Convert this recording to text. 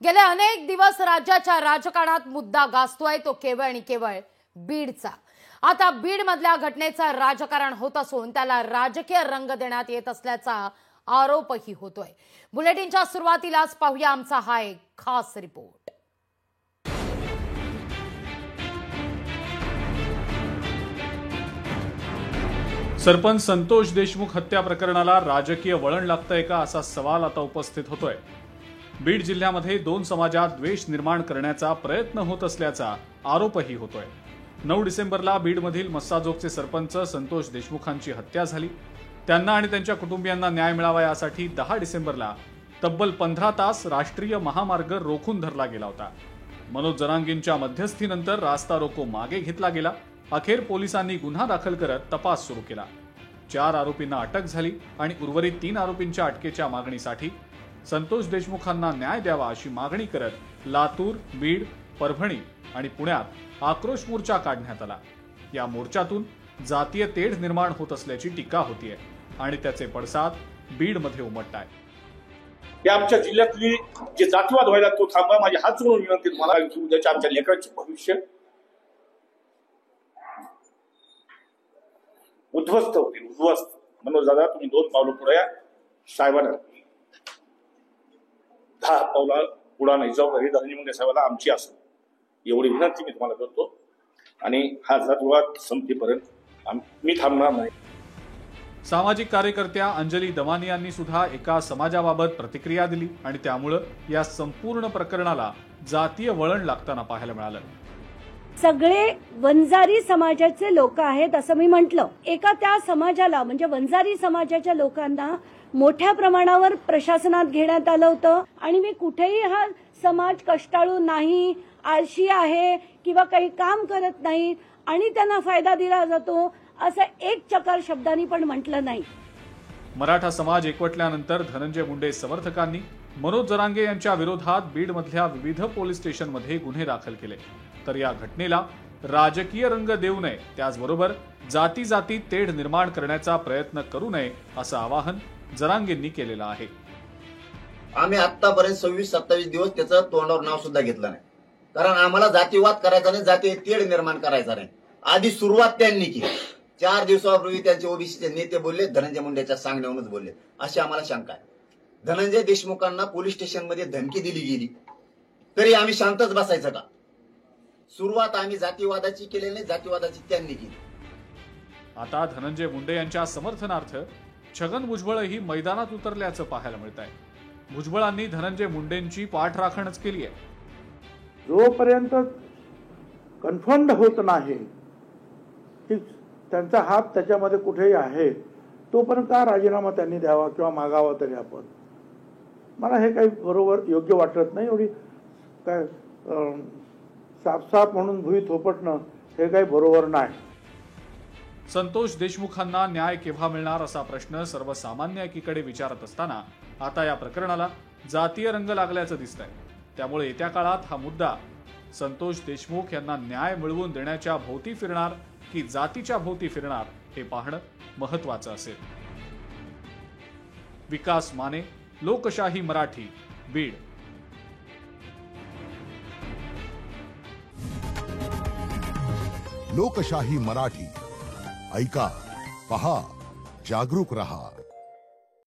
गेले अनेक दिवस राज्याच्या राजकारणात मुद्दा गाजतोय तो केवळ आणि केवळ बीडचा। आता बीड मधल्या घटनेचं राजकारण होत असून त्याला राजकीय रंग देण्यात येत असल्याचा आरोपही होतोय। बुलेटिनच्या सुरुवातीलाच पाहूया आमचा हा एक खास रिपोर्ट। सरपंच संतोष देशमुख हत्या प्रकरणाला राजकीय वळण लागतंय का असा सवाल आता उपस्थित होतोय। बीड जिल्ह्यामध्ये दोन समाजात द्वेष निर्माण करण्याचा प्रयत्न होत असल्याचा आरोपही होतोय। 9 डिसेंबरला बीडमधील मस्साजोगचे सरपंच संतोष देशमुखांची हत्या झाली। त्यांना आणि त्यांच्या कुटुंबियांना न्याय मिळावा यासाठी 10 डिसेंबरला तब्बल 15 तास राष्ट्रीय महामार्ग रोखून धरला गेला होता। मनोज जरांगेंच्या मध्यस्थीनंतर रास्ता रोको मागे घेतला गेला। अखेर पोलिसांनी गुन्हा दाखल करत तपास सुरू केला। 4 आरोपींना अटक झाली आणि उर्वरित 3 आरोपींच्या अटकेच्या मागणीसाठी संतोष देशमुखांना न्याय द्यावा अशी मागणी करत लातूर, बीड, परभणी आणि पुण्यात आक्रोश मोर्चा काढण्यात आला। या मोर्चातून जातीय तेढ निर्माण होत असल्याची टीका होतीये आणि त्याचे पडसाद बीडमध्ये उमटतायत। या आमच्या जिल्ह्यातली जे जातीवाद व्हायला तो थांबवा, माझी हात जोडून विनंती तुम्हाला की उद्याच्या आमच्या लेकरांचे भविष्य उद्ध्वस्त होतील, उद्ध्वस्त। मनोज दादा, तुम्ही 2 पावलं पुढे या। साहेबांना 10 पावला पुढा नाही जाऊ, घरी धनंजय मुंडे साहेबांना आमची असेल एवढी विनंती मी तुम्हाला करतो आणि हा जातीवाद संपेपर्यंत मी थांबणार नाही। सामाजिक कार्यकर्त्या अंजली दमानी यांनी सुद्धा एका समाजाबाबत प्रतिक्रिया दिली आणि त्यामुळे या संपूर्ण प्रकरणाला जातीय वळण लागताना पाहायला मिळालं। सगळे वंजारी समाजाचे लोक आहेत असं मी म्हटलं। एका त्या समाजाला म्हणजे वंजारी समाजाच्या लोकांना मोठ्या प्रमाणावर प्रशासनात घेण्यात आलं होतं आणि मी कुठेही हा समाज कष्टाळू नाही, आळशी आहे किंवा काही काम करत नाही आणि त्यांना फायदा दिला जातो असं एक चकार शब्दांनी पण म्हटलं नाही। मराठा समाज एकवटल्यानंतर धनंजय मुंडे समर्थकांनी मनोज जरांगे यांच्या विरोधात बीडमधल्या विविध पोलीस स्टेशनमध्ये गुन्हे दाखल केले। तर या घटनेला राजकीय रंग देऊ नये, त्याचबरोबर जाती जाती तेढ निर्माण करण्याचा प्रयत्न करू नये असं आवाहन जरांगेंनी केलेलं आहे। आम्ही आतापर्यंत 26-27 दिवस त्याचं तोंडावर नाव सुद्धा घेतलं नाही, कारण आम्हाला जातीवाद करायचा नाही, जातीय तेढ निर्माण करायचा नाही। आधी सुरुवात त्यांनी केली। 4 दिवसापूर्वी त्यांचे ओबीसीचे नेते बोलले, धनंजय मुंडेच्या सांगण्यावरूनच बोलले, अशी आम्हाला शंका आहे। धनंजय देशमुखांना पोलीस स्टेशनमध्ये धमकी दिली गेली तरी आम्ही शांतच बसायचं का? सुरुवात आम्ही जातीवादाची केलेली नाही, जातीवादाची त्यांनी केली। आता धनंजय मुंडे यांच्या समर्थनार्थ छगन भुजबळही मैदानात उतरल्याचं पाहायला मिळत आहे। भुजबळांनी धनंजय मुंडेंची पाठराखणच केली आहे। जोपर्यंत कन्फर्म्ड होत नाही की त्यांचा हात त्याच्यामध्ये कुठेही आहे तोपर्यंत का राजीनामा त्यांनी द्यावा किंवा मागावा तरी आपण, मला हे काही बरोबर योग्य वाटत नाही। एवढी काय साफ म्हणून भुई थोपटणं हे काही बरोबर नाही। संतोष देशमुखांना न्याय केव्हा मिळणार असा प्रश्न सर्वसामान्य एकीकडे विचारत असताना आता या प्रकरणाला जातीय रंग लागल्याचं दिसतंय। त्यामुळे येत्या काळात हा मुद्दा संतोष देशमुख यांना न्याय मिळवून देण्याच्या भोवती फिरणार की जातीच्या भोवती फिरणार हे पाहणं महत्त्वाचं असेल। विकास माने, लोकशाही मराठी, बीड। लोकशाही मराठी, ऐका, पहा, जागरूक रहा।